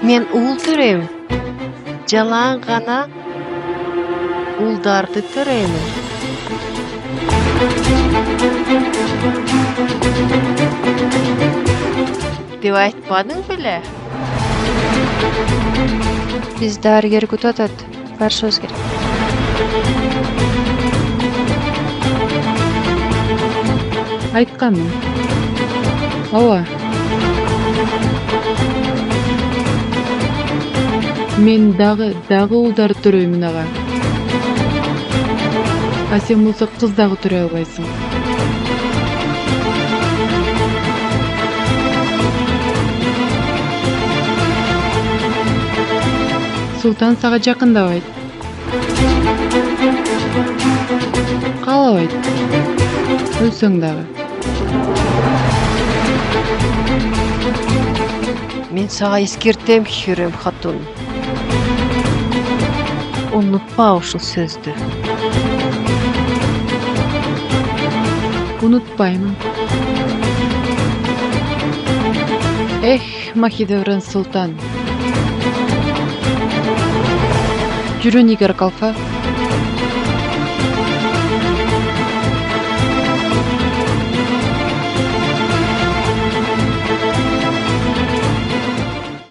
Мен ул төрөйм. Жалаң гана улдарды төрөймүн. Деп айтпадың беле? Биз дарыгер күтүп атат. Барышыбыз керек. Айтканмын. Ооба. Мен дагы улдарды төрөймүн ага. А сен болсо кыз дагы төрөй албайсың. Султан сага жакындабайт. Каалабайт. Өлсөң дагы. Мен сага эскертем, Хюррем хатун. Унутпа ушул сөздү. Унутпаймын. Эх, Махидевран Султан. Жүрө нигер калфа.